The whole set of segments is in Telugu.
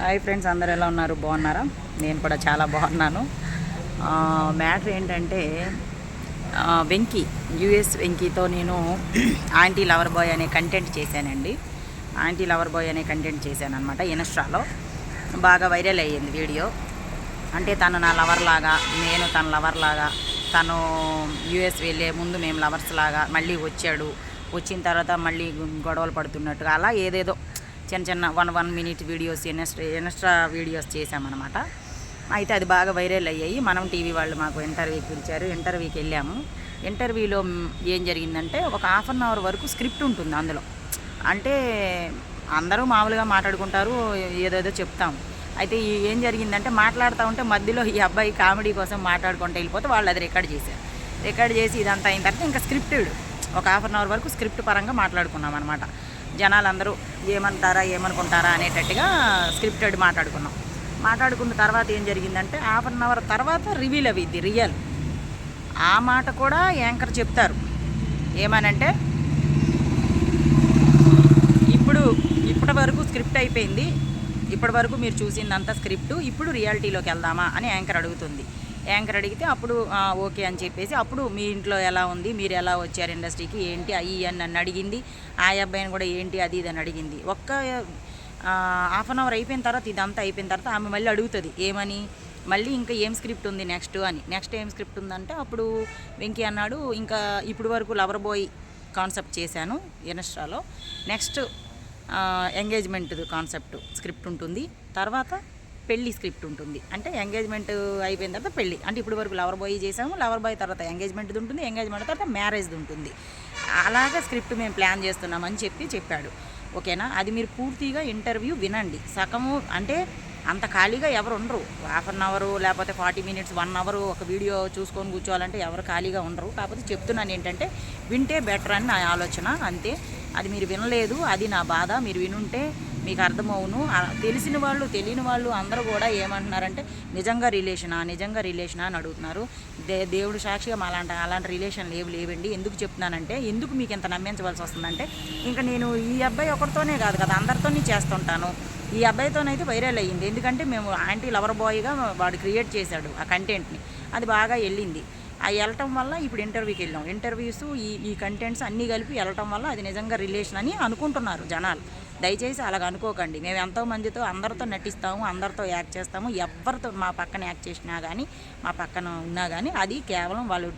హాయ్ ఫ్రెండ్స్, అందరు ఎలా ఉన్నారు? బాగున్నారా? నేను కూడా చాలా బాగున్నాను. మ్యాటర్ ఏంటంటే వెంకీ యూఎస్ వెంకీతో నేను ఆంటీ లవర్ బాయ్ అనే కంటెంట్ చేశానండి. ఆంటీ లవర్ బాయ్ అనే కంటెంట్ చేశాను అనమాట. ఇన్స్టాలో బాగా వైరల్ అయ్యింది వీడియో. అంటే తను నా లవర్ లాగా, నేను తన లవర్ లాగా, తను యూఎస్ వెళ్ళే ముందు మేము లవర్స్ లాగా, మళ్ళీ వచ్చాడు, వచ్చిన తర్వాత మళ్ళీ గొడవలు పడుతున్నట్టుగా అలా ఏదేదో చిన్న చిన్న 1 minute వీడియోస్ ఇన్స్టా వీడియోస్ చేసామన్నమాట. అయితే అది బాగా వైరల్ అయ్యాయి. మనం టీవీ వాళ్ళు మాకు ఇంటర్వ్యూకి పిలిచారు. ఇంటర్వ్యూకి వెళ్ళాము. ఇంటర్వ్యూలో ఏం జరిగిందంటే ఒక ½ an hour వరకు స్క్రిప్ట్ ఉంటుంది అందులో. అంటే అందరూ మామూలుగా మాట్లాడుకుంటారు, ఏదేదో చెప్తాం. అయితే ఏం జరిగిందంటే మాట్లాడుతూ ఉంటే మధ్యలో ఈ అబ్బాయి కామెడీ కోసం మాట్లాడుకుంటూ వెళ్ళిపోతే వాళ్ళు అది రికార్డ్ చేశారు. రికార్డ్ చేసి ఇదంతా అయిన తర్వాత ఇంకా స్క్రిప్టెడ్ ఒక ½ an hour వరకు స్క్రిప్ట్ పరంగా మాట్లాడుకున్నాం అనమాట. జనాలందరూ ఏమంటారా ఏమనుకుంటారా అనేటట్టుగా స్క్రిప్టెడ్ మాట్లాడుకున్న తర్వాత ఏం జరిగిందంటే ½ an hour తర్వాత రివీల్ అయ్యిద్ది రియల్. ఆ మాట కూడా యాంకర్ చెప్తారు. ఏమనంటే ఇప్పటి వరకు స్క్రిప్ట్ అయిపోయింది, ఇప్పటి వరకు మీరు చూసిందంతా స్క్రిప్టు, ఇప్పుడు రియాలిటీలోకి వెళ్దామా అని యాంకర్ అడుగుతుంది. యాంకర్ అడిగితే అప్పుడు ఓకే అని చెప్పేసి, అప్పుడు మీ ఇంట్లో ఎలా ఉంది, మీరు ఎలా వచ్చారు ఇండస్ట్రీకి, ఏంటి అయ్యి అని నన్ను అడిగింది. ఆ అబ్బాయిని కూడా ఏంటి అది ఇది అని అడిగింది. ఒక్క ½ an hour అయిపోయిన తర్వాత, ఇదంతా అయిపోయిన తర్వాత ఆమె మళ్ళీ అడుగుతుంది ఏమని, మళ్ళీ ఇంకా ఏం స్క్రిప్ట్ ఉంది నెక్స్ట్ అని. నెక్స్ట్ ఏం స్క్రిప్ట్ ఉందంటే అప్పుడు వెంకీ అన్నాడు, ఇంకా ఇప్పుడు వరకు లవర్ బాయ్ కాన్సెప్ట్ చేశాను ఇన్స్టాలో, నెక్స్ట్ ఎంగేజ్మెంట్ కాన్సెప్ట్ స్క్రిప్ట్ ఉంటుంది, తర్వాత పెళ్ళి స్క్రిప్ట్ ఉంటుంది. అంటే ఎంగేజ్మెంట్ అయిపోయిన తర్వాత పెళ్ళి, అంటే ఇప్పుడు వరకు లవర్ బాయ్ చేసాము, లవర్ బాయ్ తర్వాత ఎంగేజ్మెంట్ది ఉంటుంది, ఎంగేజ్మెంట్ తర్వాత మ్యారేజ్ది ఉంటుంది. అలాగే స్క్రిప్ట్ మేము ప్లాన్ చేస్తున్నామని చెప్పాడు. ఓకేనా? అది మీరు పూర్తిగా ఇంటర్వ్యూ వినండి. సగము అంటే అంత ఖాళీగా ఎవరు ఉండరు. ½ an hour లేకపోతే 40 minutes 1 hour ఒక వీడియో చూసుకొని కూర్చోవాలంటే ఎవరు ఖాళీగా ఉండరు. కాకపోతే చెప్తున్నాను ఏంటంటే వింటే బెటర్ అని నా ఆలోచన, అంతే. అది మీరు వినలేదు, అది నా బాధ. మీరు వినుంటే మీకు అర్థమవును. తెలిసిన వాళ్ళు తెలియని వాళ్ళు అందరూ కూడా ఏమంటున్నారంటే నిజంగా రిలేషనా అని అడుగుతున్నారు. దేవుడు సాక్షిగా అలాంటి రిలేషన్ లేవండి. ఎందుకు చెప్తున్నానంటే, ఎందుకు మీకు ఇంత నమ్మించవలసి వస్తుందంటే, ఇంకా నేను ఈ అబ్బాయి ఒకరితోనే కాదు కదా, అందరితోనే చేస్తుంటాను. ఈ అబ్బాయితోనైతే వైరల్ అయ్యింది. ఎందుకంటే మేము ఆంటీ లవర్ బాయ్గా వాడు క్రియేట్ చేశాడు ఆ కంటెంట్ని. అది బాగా వెళ్ళింది. ఆ వెళ్ళటం వల్ల ఇప్పుడు ఇంటర్వ్యూకి వెళ్ళాం. ఇంటర్వ్యూస్ ఈ కంటెంట్స్ అన్నీ కలిపి వెళ్ళటం వల్ల అది నిజంగా రిలేషన్ అని అనుకుంటున్నారు జనాలు. దయచేసి అలాగ అనుకోకండి. మేము ఎంతోమందితో అందరితో నటిస్తాము, అందరితో యాక్ట్ చేస్తాము. ఎవరితో మా పక్కన యాక్ట్ చేసినా కానీ, మా పక్కన ఉన్నా కానీ అది కేవలం వాళ్ళు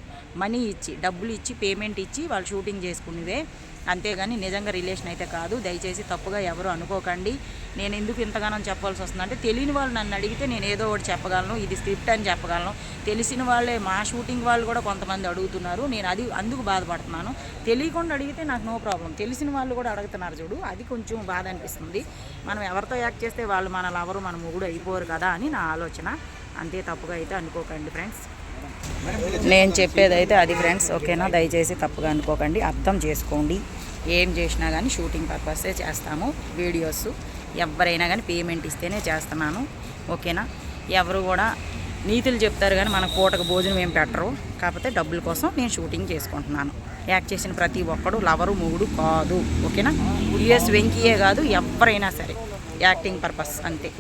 మనీ ఇచ్చి, డబ్బులు ఇచ్చి, పేమెంట్ ఇచ్చి వాళ్ళు షూటింగ్ చేసుకునేవే, అంతేగాని నిజంగా రిలేషన్ అయితే కాదు. దయచేసి తప్పుగా ఎవరు అనుకోకండి. నేను ఎందుకు ఇంతగానో చెప్పాల్సి వస్తుందంటే, తెలియని వాళ్ళు నన్ను అడిగితే నేను ఏదో ఒకటి చెప్పగలను, ఇది స్క్రిప్ట్ అని చెప్పగలను. తెలిసిన వాళ్ళే, మా షూటింగ్ వాళ్ళు కూడా కొంతమంది అడుగుతున్నారు, నేను అందుకు బాధపడుతున్నాను. తెలియకుండా అడిగితే నాకు నో ప్రాబ్లం. తెలిసిన వాళ్ళు కూడా అడుగుతున్నారు చూడు, అది కొంచెం బాధ అనిపిస్తుంది. మనం ఎవరితో యాక్ట్ చేస్తే వాళ్ళు మన లవరు, మన మొగుడు అయిపోరు కదా అని నా ఆలోచన. అంతే, తప్పుగా అయితే అనుకోకండి ఫ్రెండ్స్. నేను చెప్పేదైతే అది ఫ్రెండ్స్, ఓకేనా? దయచేసి తప్పుగా అనుకోకండి, అర్థం చేసుకోండి. ఏం చేసినా కానీ షూటింగ్ పర్పసే చేస్తాము. వీడియోస్ ఎవరైనా కానీ పేమెంట్ ఇస్తేనే చేస్తున్నాను, ఓకేనా? ఎవరు కూడా నీతులు చెప్తారు కానీ మన పూటకు భోజనం ఏం పెట్టరు. కాకపోతే డబ్బుల కోసం నేను షూటింగ్ చేసుకుంటున్నాను. యాక్ట్ చేసిన ప్రతి ఒక్కడు లవరు మొగుడు కాదు, ఓకేనా? యూఎస్ వెంకీయే కాదు, ఎవరైనా సరే యాక్టింగ్ పర్పస్, అంతే.